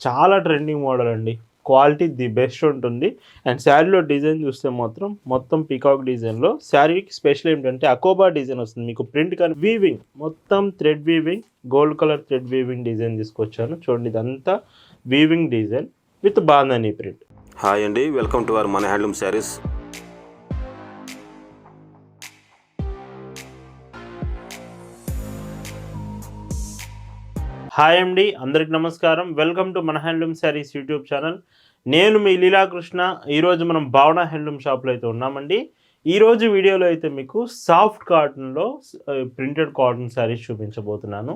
చాలా trending model అండి. Quality the best ఉంటుంది. అండ్ శారీలో డిజైన్ చూస్తే మాత్రం మొత్తం పీకాక్ డిజైన్‌లో శారీకి స్పెషల్ ఏంటంటే అకోబా డిజైన్ వస్తుంది. మీకు ప్రింట్ కానీ వీవింగ్ మొత్తం thread weaving gold colour thread weaving design తీసుకొచ్చాను. చూడండి ఇదంతా weaving design with bandhani print. Hi అండి, వెల్కమ్ టు అవర్ మన హ్యాండ్లూమ్ శారీస్. హాయ్ అండి, అందరికి నమస్కారం. వెల్కమ్ టు మన హ్యాండ్లూమ్ శారీస్ యూట్యూబ్ ఛానల్. నేను మీ లీలాకృష్ణ. ఈరోజు మనం భావన హ్యాండ్లూమ్ షాప్లో అయితే ఉన్నామండి. ఈరోజు వీడియోలో అయితే మీకు సాఫ్ట్ కాటన్లో ప్రింటెడ్ కాటన్ శారీస్ చూపించబోతున్నాను.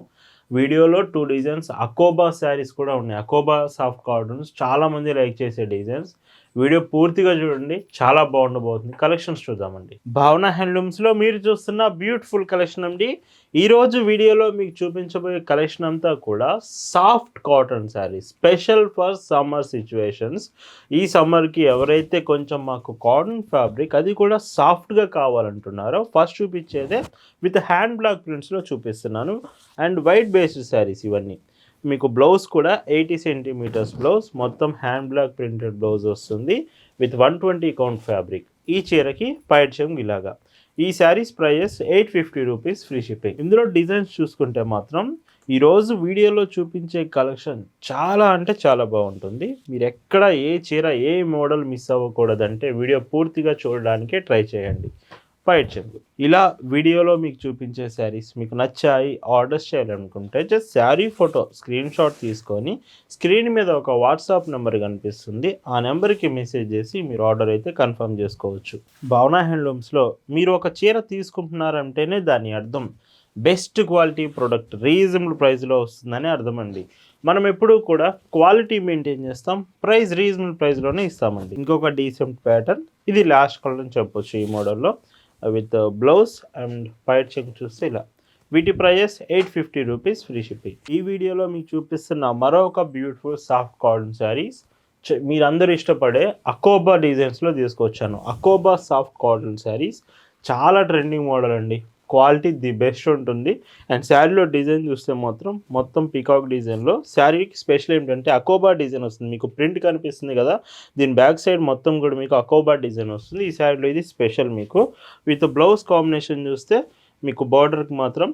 వీడియోలో 2 డిజైన్స్ అకోబా శారీస్ కూడా ఉన్నాయి. అకోబా సాఫ్ట్ కాటన్స్ చాలామంది లైక్ చేసే డిజైన్స్. వీడియో పూర్తిగా చూడండి, చాలా బాగుండబోతుంది. కలెక్షన్స్ చూద్దామండి. భావన హ్యాండ్లూమ్స్లో మీరు చూస్తున్న బ్యూటిఫుల్ కలెక్షన్ అండి. ఈరోజు వీడియోలో మీకు చూపించబోయే కలెక్షన్ అంతా కూడా soft cotton saris, special for summer situations. ఈ సమ్మర్కి ఎవరైతే కొంచెం మాకు కాటన్ ఫ్యాబ్రిక్ అది కూడా సాఫ్ట్గా కావాలంటున్నారో ఫస్ట్ చూపించేదే విత్ హ్యాండ్ బ్లాక్ ప్రింట్స్లో చూపిస్తున్నాను. అండ్ వైట్ బేస్డ్ శారీస్ ఇవన్నీ. మీకు బ్లౌజ్ కూడా 80 సెంటీమీటర్స్ బ్లౌజ్, మొత్తం హ్యాండ్ బ్లాక్ ప్రింటెడ్ బ్లౌజ్ వస్తుంది విత్ 120 కౌంట్ ఫ్యాబ్రిక్. ఈ చీరకి పైట్ చెంగు ఇలాగా. ఈ sarees price 850 rupees free shipping. ఇందులో డిజైన్స్ చూసుకుంటే మాత్రం ఈరోజు వీడియోలో చూపించే కలెక్షన్ చాలా అంటే చాలా బాగుంటుంది. మీరు ఎక్కడ ఏ చీర ఏ మోడల్ మిస్ అవ్వకూడదంటే వీడియో పూర్తిగా చూడడానికే ట్రై చేయండి. పైట్ చెంగు ఇలా వీడియోలో మీకు చూపించే శారీస్ మీకు నచ్చాయి, ఆర్డర్స్ చేయాలనుకుంటే just sari photo screen shot తీసుకొని స్క్రీన్ మీద ఒక వాట్సాప్ నెంబర్ కనిపిస్తుంది, ఆ నెంబర్కి మెసేజ్ చేసి మీరు ఆర్డర్ అయితే కన్ఫర్మ్ చేసుకోవచ్చు. భావన హ్యాండ్లూమ్స్లో మీరు ఒక చీర తీసుకుంటున్నారంటేనే దాని అర్థం బెస్ట్ క్వాలిటీ ప్రోడక్ట్ రీజనబుల్ ప్రైస్లో వస్తుందని అర్థం అండి. మనం ఎప్పుడూ కూడా క్వాలిటీ మెయింటైన్ చేస్తాం, ప్రైస్ రీజనబుల్ ప్రైస్లోనే ఇస్తామండి. ఇంకొక డీసెంట్ ప్యాటర్న్, ఇది లాస్ట్ కలర్ అని చెప్పొచ్చు ఈ మోడల్లో, విత్ బ్లౌజ్ అండ్ పైట్ చెక్ చూస్తే ఇలా. వీటి ప్రైస్ 850 రూపీస్ ఫ్రీ షిప్పింగ్. ఈ వీడియోలో మీకు చూపిస్తున్న మరొక బ్యూటిఫుల్ సాఫ్ట్ కాటన్ శారీస్ మీరందరూ ఇష్టపడే అకోబా డిజైన్స్లో తీసుకొచ్చాను. అకోబా సాఫ్ట్ కాటన్ శారీస్ చాలా ట్రెండింగ్ మోడల్ అండి. క్వాలిటీ ది బెస్ట్ ఉంటుంది. అండ్ శారీలో డిజైన్ చూస్తే మాత్రం మొత్తం పీకాక్ డిజైన్లో శారీకి స్పెషల్ ఏంటంటే అకోబా డిజైన్ వస్తుంది. మీకు ప్రింట్ కనిపిస్తుంది కదా, దీని బ్యాక్ సైడ్ మొత్తం కూడా మీకు అకోబా డిజైన్ వస్తుంది. ఈ శారీలో ఇది స్పెషల్. మీకు విత్ బ్లౌజ్ కాంబినేషన్ చూస్తే మీకు బార్డర్కి మాత్రం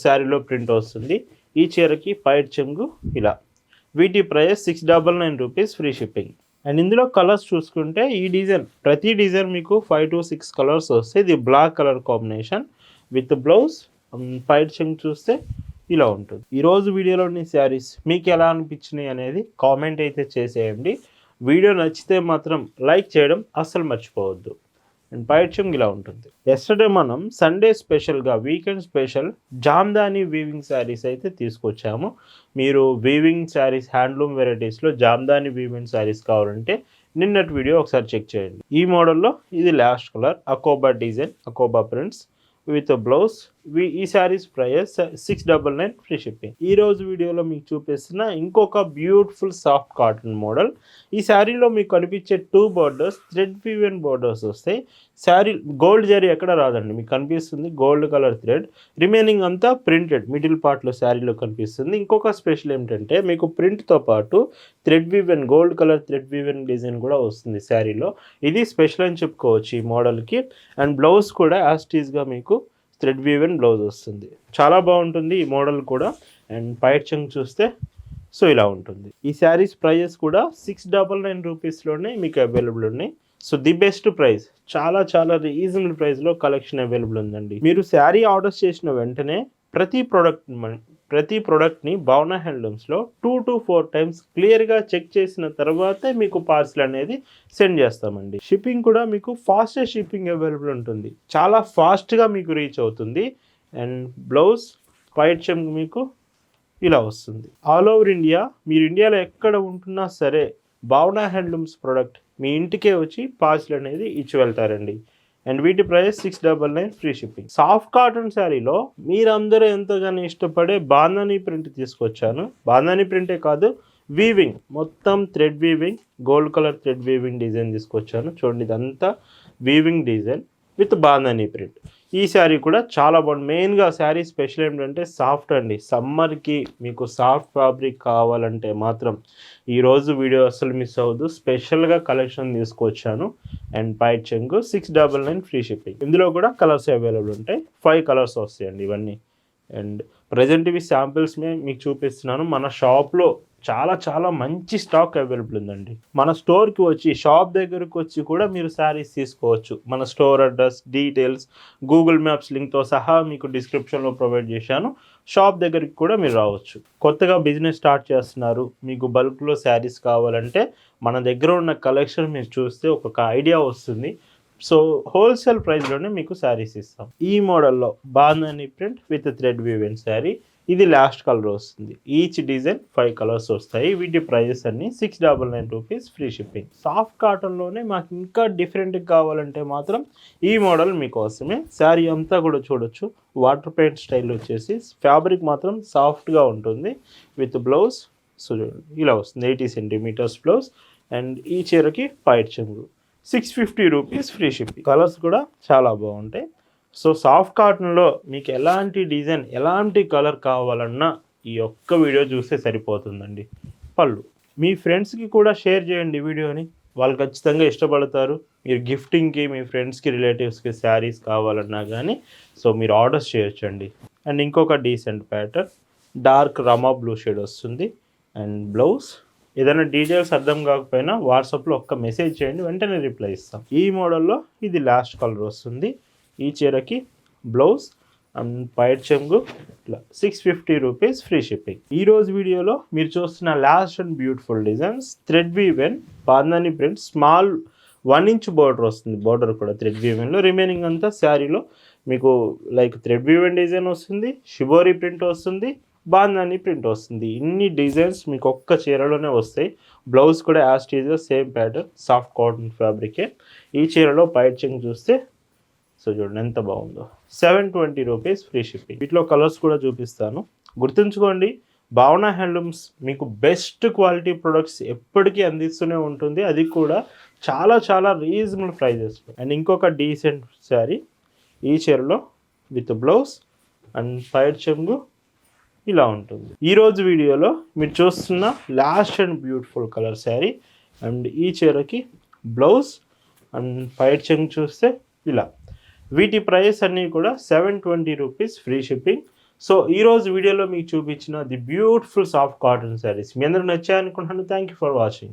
శారీలో ప్రింట్ వస్తుంది. ఈ చీరకి పైట్ చెంగు ఇలా. వీటి price 699 rupees free shipping. And ఇందులో కలర్స్ చూసుకుంటే ఈ డిజైన్ ప్రతి డిజైన్ మీకు 5 to 6 కలర్స్ వస్తాయి. ఇది black colour combination with blouse. పైట్ చెంగు చూస్తే ఇలా ఉంటుంది. ఈరోజు వీడియోలోని శారీస్ మీకు ఎలా అనిపించినాయి అనేది కామెంట్ అయితే చేసేయండి. వీడియో నచ్చితే మాత్రం లైక్ చేయడం అస్సలు మర్చిపోవద్దు. అండ్ పైట్ చెంగు ఇలా ఉంటుంది. ఎస్టర్డే మనం సండే స్పెషల్గా weekend special Jamdani weaving sarees అయితే తీసుకొచ్చాము. మీరు వీవింగ్ శారీస్ హ్యాండ్లూమ్ వెరైటీస్లో జామ్దాని వీవింగ్ శారీస్ కావాలంటే నిన్నటి వీడియో ఒకసారి చెక్ చేయండి. ఈ మోడల్లో ఇది లాస్ట్ కలర్, అకోబా డిజైన్, అకోబా ప్రింట్స్ విత్ బ్లౌజ్. ఈ శారీస్ ప్రైస్ 699 ఫ్రీ షిప్పింగ్. ఈరోజు వీడియోలో మీకు చూపిస్తున్న ఇంకొక బ్యూటిఫుల్ సాఫ్ట్ కాటన్ మోడల్. ఈ శారీలో మీకు కనిపించే 2 బోర్డర్స్ థ్రెడ్ వీవెన్ బోర్డర్స్ వస్తాయి. శారీ గోల్డ్ జరీ ఎక్కడ రాదండి, మీకు కనిపిస్తుంది గోల్డ్ కలర్ థ్రెడ్. రిమైనింగ్ అంతా ప్రింటెడ్ మిడిల్ పార్ట్లో శారీలో కనిపిస్తుంది. ఇంకొక స్పెషల్ ఏంటంటే మీకు ప్రింట్తో పాటు thread woven gold colour thread woven design కూడా వస్తుంది శారీలో. ఇది స్పెషల్ అని చెప్పుకోవచ్చు ఈ మోడల్కి. అండ్ బ్లౌజ్ కూడా యాస్టీస్గా మీకు థ్రెడ్ వీవెన్ బ్లౌజ్ వస్తుంది. చాలా బాగుంటుంది ఈ మోడల్ కూడా. అండ్ పైట్ చెంగు చూస్తే సో ఇలా ఉంటుంది. ఈ శారీస్ ప్రైజెస్ కూడా 699 రూపీస్లోనే మీకు అవైలబుల్ ఉన్నాయి. సో ది బెస్ట్ ప్రైస్, చాలా చాలా రీజనబుల్ ప్రైస్లో కలెక్షన్ అవైలబుల్ ఉందండి. మీరు శారీ ఆర్డర్స్ చేసిన వెంటనే ప్రతి ప్రోడక్ట్ని భావన హ్యాండ్లూమ్స్లో 2 to 4 టైమ్స్ క్లియర్గా చెక్ చేసిన తర్వాతే మీకు పార్సిల్ అనేది సెండ్ చేస్తామండి. షిప్పింగ్ కూడా మీకు ఫాస్టెస్ట్ షిప్పింగ్ అవైలబుల్ ఉంటుంది, చాలా ఫాస్ట్గా మీకు రీచ్ అవుతుంది. అండ్ బ్లౌజ్ పైట్ చెంగు మీకు ఇలా వస్తుంది. ఆల్ ఓవర్ ఇండియా, మీరు ఇండియాలో ఎక్కడ ఉంటున్నా సరే భావన హ్యాండ్లూమ్స్ ప్రోడక్ట్ మీ ఇంటికే వచ్చి పార్సిల్ అనేది ఇచ్చి వెళ్తారండి. అండ్ వీటి price 699 free shipping. Soft cotton శారీలో మీరందరూ ఎంతగానో ఇష్టపడే బాందని ప్రింట్ తీసుకొచ్చాను. బాందని ప్రింటే కాదు, వీవింగ్ మొత్తం thread weaving gold colour thread weaving design తీసుకొచ్చాను. చూడండి ఇదంతా weaving design with bandhani print. ఈ శారీ కూడా చాలా బాగుంది. మెయిన్గా శారీ స్పెషల్ ఏంటంటే సాఫ్ట్ అండి. సమ్మర్కి మీకు సాఫ్ట్ ఫ్యాబ్రిక్ కావాలంటే మాత్రం ఈరోజు వీడియో అసలు మిస్ అవ్వద్దు. స్పెషల్గా కలెక్షన్ తీసుకొచ్చాను. అండ్ పైట్ చెంగు 699 ఫ్రీ షిప్పింగ్. ఇందులో కూడా కలర్స్ అవైలబుల్ ఉంటాయి. 5 కలర్స్ వస్తాయండి ఇవన్నీ. అండ్ ప్రజెంట్ ఇవి శాంపిల్స్ మీకు చూపిస్తున్నాను. మన షాప్లో చాలా చాలా మంచి స్టాక్ అవైలబుల్ ఉందండి. మన స్టోర్కి వచ్చి షాప్ దగ్గరకు వచ్చి కూడా మీరు శారీస్ తీసుకోవచ్చు. మన store address, details, Google maps లింక్తో సహా మీకు డిస్క్రిప్షన్లో ప్రొవైడ్ చేశాను. షాప్ దగ్గరికి కూడా మీరు రావచ్చు. కొత్తగా బిజినెస్ స్టార్ట్ చేస్తున్నారు, మీకు బల్క్లో శారీస్ కావాలంటే మన దగ్గర ఉన్న కలెక్షన్ మీరు చూస్తే ఒక ఐడియా వస్తుంది. సో హోల్సేల్ ప్రైస్లోనే మీకు శారీస్ ఇస్తాం. ఈ మోడల్లో bandhani print with thread woven sari. ఇది లాస్ట్ కలర్ వస్తుంది. ఈచ్ డిజైన్ 5 కలర్స్ వస్తాయి. వీటి ప్రైజెస్ అన్ని 699 రూపీస్ ఫ్రీ షిప్పింగ్. సాఫ్ట్ కాటన్లోనే మాకు ఇంకా డిఫరెంట్గా కావాలంటే మాత్రం ఈ మోడల్ మీకోసమే. శారీ అంతా కూడా చూడొచ్చు. వాటర్ పెయింట్ స్టైల్ వచ్చేసి ఫ్యాబ్రిక్ మాత్రం సాఫ్ట్గా ఉంటుంది. విత్ బ్లౌజ్ సో ఇలా వస్తుంది. 80 సెంటీమీటర్స్ బ్లౌజ్. అండ్ ఈ చీరకి పైట్ చెంగు 650 రూపీస్ ఫ్రీ షిప్పింగ్. కలర్స్ కూడా చాలా బాగుంటాయి. సో సాఫ్ట్ కాటన్లో మీకు ఎలాంటి డిజైన్, ఎలాంటి కలర్ కావాలన్నా ఈ ఒక్క వీడియో చూస్తే సరిపోతుందండి. పళ్ళు మీ ఫ్రెండ్స్కి కూడా షేర్ చేయండి వీడియోని. వాళ్ళు ఖచ్చితంగా ఇష్టపడతారు. మీరు గిఫ్టింగ్కి, మీ ఫ్రెండ్స్కి, రిలేటివ్స్కి శారీస్ కావాలన్నా కానీ సో మీరు ఆర్డర్స్ చేయొచ్చండి. అండ్ ఇంకొక డీసెంట్ ప్యాటర్న్ డార్క్ రమా బ్లూ షేడ్ వస్తుంది. అండ్ బ్లౌజ్ ఏదైనా డీటెయిల్స్ అర్థం కాకపోయినా వాట్సాప్లో ఒక్క మెసేజ్ చేయండి, వెంటనే రిప్లై ఇస్తాం. ఈ మోడల్లో ఇది లాస్ట్ కలర్ వస్తుంది. ఈ చీరకి బ్లౌజ్ అండ్ పైట్ చెంగు ఇట్లా 650 రూపీస్ ఫ్రీ షిప్పింగ్. ఈరోజు వీడియోలో మీరు చూస్తున్న last and beautiful designs thread woven bandhani print small 1 inch border వస్తుంది. బార్డర్ కూడా థ్రెడ్ వీవెన్లో. రిమైనింగ్ అంతా శారీలో మీకు లైక్ థ్రెడ్ వీవెన్ డిజైన్ వస్తుంది, షిబోరి ప్రింట్ వస్తుంది, బాంధని ప్రింట్ వస్తుంది. ఇన్ని డిజైన్స్ మీకు ఒక్క చీరలోనే వస్తాయి. బ్లౌజ్ కూడా యాస్టీజ్గా సేమ్ ప్యాటర్న్ సాఫ్ట్ కాటన్ ఫ్యాబ్రికే. ఈ చీరలో పైట్ చెంగు చూస్తే సో చూడండి ఎంత బాగుందో. 720 రూపీస్ ఫ్రీ షిప్పింగ్. వీటిలో కలర్స్ కూడా చూపిస్తాను. గుర్తుంచుకోండి, భావన హ్యాండ్లూమ్స్ మీకు బెస్ట్ క్వాలిటీ ప్రొడక్ట్స్ ఎప్పటికీ అందిస్తూనే ఉంటుంది. అది కూడా చాలా చాలా రీజనబుల్ ప్రైజెస్లో. అండ్ ఇంకొక డీసెంట్ శారీ ఈ చీరలో విత్ బ్లౌజ్ అండ్ పైట్ చెంగు ఇలా ఉంటుంది. ఈరోజు వీడియోలో మీరు చూస్తున్న last and beautiful colour sari. And ఈ చీరకి బ్లౌజ్ అండ్ పైట్ చెంగు చూస్తే ఇలా. వీటి ప్రైస్ అన్నీ కూడా 720 రూపీస్ ఫ్రీ షిప్పింగ్. సో ఈరోజు వీడియోలో మీకు చూపించిన the beautiful soft cotton sarees మీ అందరూ నచ్చాయనుకుంటున్నాను. Thank you for watching.